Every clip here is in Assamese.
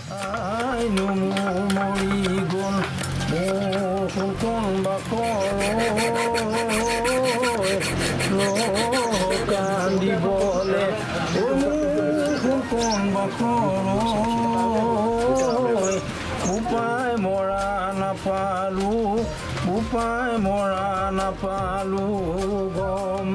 আইনো মৰি গ'ল কোন কান্দিবলে কোন উপায় মৰা নাপালো গম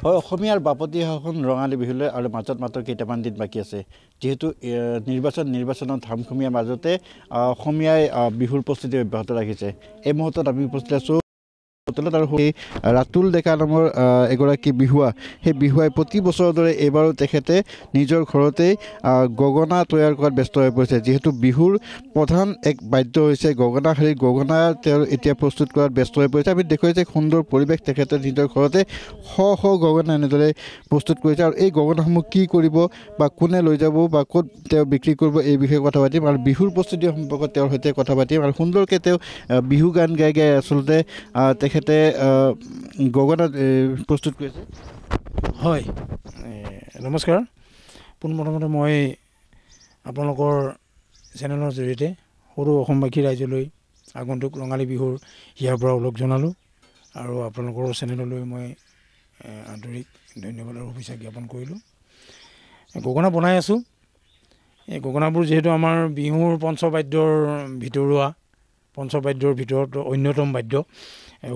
হয় অসমীয়াৰ বাপতি সাহোন ৰঙালী বিহুলৈ আৰু মাজত মাত্ৰ কেইটামান দিন বাকী আছে যেহেতু নিৰ্বাচনৰ ধামখুমীয়াৰ মাজতে অসমীয়াই বিহুৰ প্ৰস্তুতি অব্যাহত ৰাখিছে এই মুহূৰ্তত আমি উপস্থিত আছোঁ হোটেলত আৰু ৰাতুল ডেকা নামৰ এগৰাকী বিহুৱা সেই বিহুৱাই প্ৰতি বছৰৰ দৰে এইবাৰো তেখেতে নিজৰ ঘৰতেই গগনা তৈয়াৰ কৰাত ব্যস্ত হৈ পৰিছে যিহেতু বিহুৰ প্ৰধান এক বাদ্য হৈছে গগনা সেই গগনা তেওঁ এতিয়া প্ৰস্তুত কৰাত ব্যস্ত হৈ পৰিছে আমি দেখুৱাইছে সুন্দৰ পৰিৱেশ তেখেতে নিজৰ ঘৰতে শ গগনা এনেদৰে প্ৰস্তুত কৰিছে আৰু এই গগনাসমূহ কি কৰিব বা কোনে লৈ যাব বা ক'ত তেওঁ বিক্ৰী কৰিব এই বিষয়ে কথা পাতিম আৰু বিহুৰ প্ৰস্তুতি সম্পৰ্কত তেওঁৰ সৈতে কথা পাতিম আৰু সুন্দৰকৈ তেওঁ বিহু গান গাই আচলতে তেখেতে গগনা প্ৰস্তুত কৰিছে হয় নমস্কাৰ পোনপ্ৰথমতে মই আপোনালোকৰ চেনেলৰ জৰিয়তে সৰু অসমবাসী ৰাইজলৈ আগন্তুক ৰঙালী বিহুৰ হিয়াৰ পৰা ওলগ জনালোঁ আৰু আপোনালোকৰ চেনেললৈ মই আন্তৰিক ধন্যবাদ আৰু শুভেচ্ছা জ্ঞাপন কৰিলোঁ গগনা বনাই আছোঁ এই গগনাবোৰ যিহেতু আমাৰ বিহুৰ পঞ্চবাদ্যৰ ভিতৰত অন্যতম বাদ্য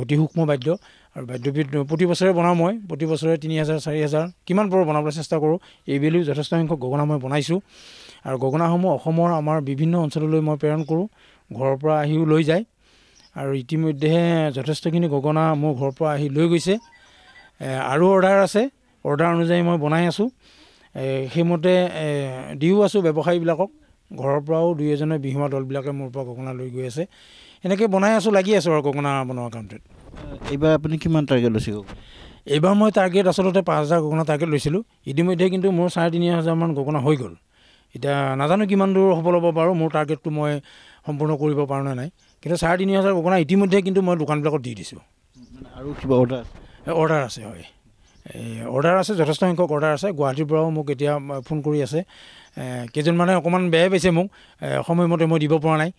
অতি সূক্ষ্ম বাদ্য আৰু বাদ্যবিধ প্ৰতি বছৰে বনাওঁ মই প্ৰতি বছৰে ৩,০০০ ৪,০০০ কিমান পাৰোঁ বনাবলৈ চেষ্টা কৰোঁ এইবেলিও যথেষ্ট সংখ্যক গগনা মই বনাইছোঁ আৰু গগনাসমূহ অসমৰ আমাৰ বিভিন্ন অঞ্চললৈ মই প্ৰেৰণ কৰোঁ ঘৰৰ পৰা আহিও লৈ যায় আৰু ইতিমধ্যে যথেষ্টখিনি গগনা মোৰ ঘৰৰ পৰা আহি লৈ গৈছে আৰু অৰ্ডাৰ আছে অৰ্ডাৰ অনুযায়ী মই বনাই আছোঁ সেইমতে দিও আছোঁ ব্যৱসায়ীবিলাকক ঘৰৰ পৰাও দুই এজনে বিহুৱা দলবিলাকে মোৰ পৰা গগনা লৈ গৈ আছে এনেকৈ বনাই আছোঁ লাগি আছোঁ আৰু গগনা বনোৱা কামটোত এইবাৰ আপুনি কিমান টাৰ্গেট লৈছে এইবাৰ মই টাৰ্গেট আচলতে 5,000 গগনা টাৰ্গেট লৈছিলোঁ ইতিমধ্যে কিন্তু মোৰ 3,500মান গগনা হৈ গ'ল এতিয়া নাজানো কিমান দূৰ সফল হ'ব পাৰোঁ মোৰ টাৰ্গেটটো মই সম্পূৰ্ণ কৰিব পাৰোঁ নে নাই কিন্তু 3,500 গগনা ইতিমধ্যে কিন্তু মই দোকানবিলাকত দি দিছোঁ আৰু কিবা অৰ্ডাৰ আছে হয় অৰ্ডাৰ আছে যথেষ্ট সংখ্যক অৰ্ডাৰ আছে গুৱাহাটীৰ পৰাও মোক এতিয়া ফোন কৰি আছে কেইজনমানে অকণমান বেয়াই পাইছে মোক সময়মতে মই দিব পৰা নাই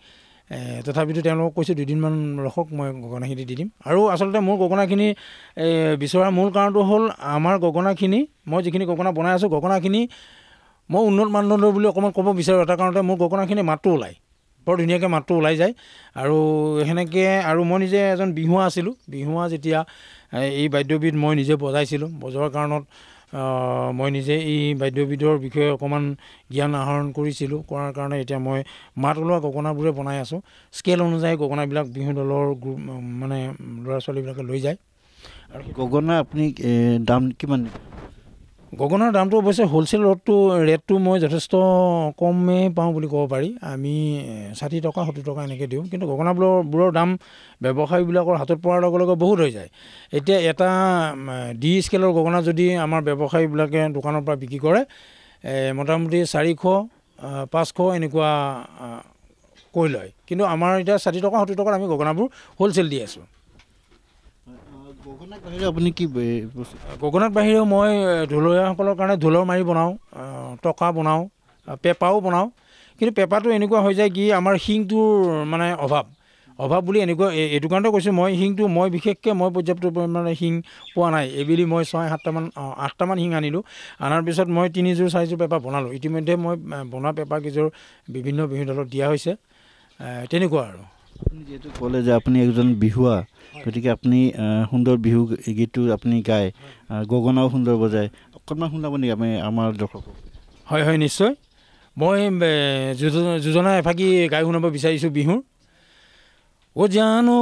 তথাপিতো তেওঁলোকক কৈছোঁ 2 দিনমান ৰখক মই গগনাখিনি দি দিম আৰু আচলতে মোৰ গগনাখিনি বিচৰাৰ মূল কাৰণটো হ'ল আমাৰ গগনাখিনি মই যিখিনি গগনা বনাই আছোঁ গগনাখিনি মই উন্নত মানদণ্ডৰ বুলি অকণমান ক'ব বিচাৰোঁ এটা কাৰণতে মোৰ গগনাখিনি মাতটো ওলায় বৰ ধুনীয়াকৈ মাতটো ওলাই যায় আৰু সেনেকৈ আৰু মই নিজে এজন বিহুৱা আছিলোঁ বিহুৱা যেতিয়া এই বাদ্যবিধ মই নিজে বজাইছিলোঁ বজোৱাৰ কাৰণত মই নিজে এই বাদ্যবিধৰ বিষয়ে অকণমান জ্ঞান আহৰণ কৰিছিলোঁ কৰাৰ কাৰণে এতিয়া মই মাত ওলোৱা গগনাবোৰে বনাই আছোঁ স্কেল অনুযায়ী গগনাবিলাক বিহু দলৰ মানে ল'ৰা ছোৱালীবিলাকে লৈ যায় আৰু গগনা আপুনি দাম কিমান গগনাৰ দামটো অৱশ্যে হ'লচেল ৰেটটো মই যথেষ্ট কমেই পাওঁ বুলি ক'ব পাৰি আমি 60 টকা 70 টকা এনেকৈ দিওঁ কিন্তু গগনাবোৰৰ দাম ব্যৱসায়ীবিলাকৰ হাতত পৰাৰ লগে লগে বহুত হৈ যায় এতিয়া এটা ডি স্কেলৰ গগনা যদি আমাৰ ব্যৱসায়ীবিলাকে দোকানৰ পৰা বিক্ৰী কৰে মোটামুটি 400 500 এনেকুৱা কৈ লয় কিন্তু আমাৰ এতিয়া 60 টকা 70 টকাত আমি গগনাবোৰ হ'লচেল দি আছোঁ গগনাৰ বাহিৰে আপুনি কি গগনাৰ বাহিৰেও মই ঢোলীয়াসকলৰ কাৰণে ঢোলৰ মাৰি বনাওঁ টকা বনাওঁ পেঁপাও বনাওঁ কিন্তু পেঁপাটো এনেকুৱা হৈ যায় কি আমাৰ শিংটোৰ মানে অভাৱ বুলি এনেকুৱা এইটো কাৰণতে কৈছোঁ মই শিংটো মই বিশেষকৈ মই পৰ্যাপ্ত পৰিমাণে শিং পোৱা নাই এইবেলি মই 8টামান শিং আনিলোঁ আনাৰ পিছত মই 3 যোৰ 4 যোৰ পেঁপা বনালোঁ ইতিমধ্যে মই বনোৱা পেঁপাকেইযোৰ বিভিন্ন দলত দিয়া হৈছে তেনেকুৱা আৰু আপুনি যেহেতু ক'লে যে আপুনি এজন বিহুৱা গতিকে আপুনি সুন্দৰ বিহু গীতটো আপুনি গায় গগনাও সুন্দৰ বজায় অকণমান শুনাব নেকি আমি আমাৰ দৰ্শকক হয় নিশ্চয় মই যোজনা এফাকি গাই শুনাব বিচাৰিছোঁ বিহুৰ জানো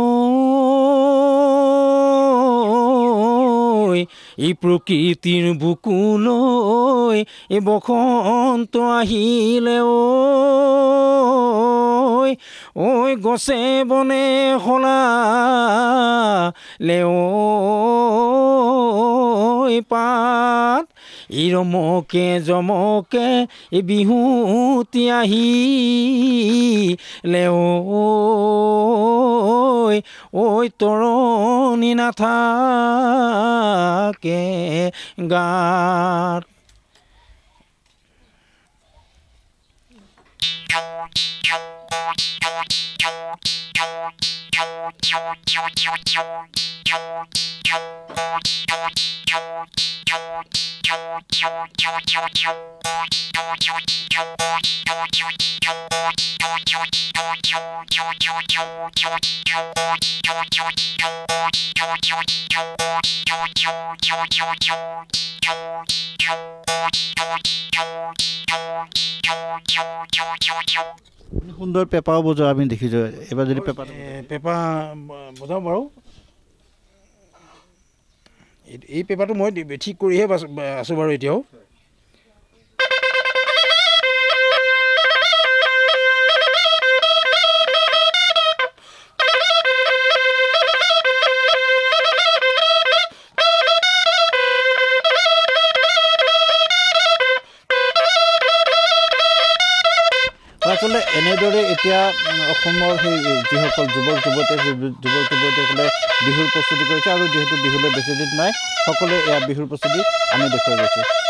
এই প্ৰকৃতিৰ বুকুলৈ এই বসন্ত আহিলে ঐ গছে বনে সলালে পাত এই ৰমকে জমকে এই বিহুতি আহিলে ঐ তৰণি নাথাকে গাত সুন্দৰ পেপাও বজোৱা আমি দেখিছোঁ এবাৰ যদি পেপা বজাওঁ বাৰু এই পেপাৰটো মই ঠিক কৰিহে আছোঁ বাৰু এতিয়াও আচলতে এনেদৰে এতিয়া অসমৰ সেই যিসকল যুৱক যুৱতীসকলে বিহুৰ প্ৰস্তুতি কৰিছে আৰু যিহেতু বিহুলৈ বেছি দিন নাই সকলোৱে এয়া বিহুৰ প্ৰস্তুতি আমি দেখুৱাই গৈছোঁ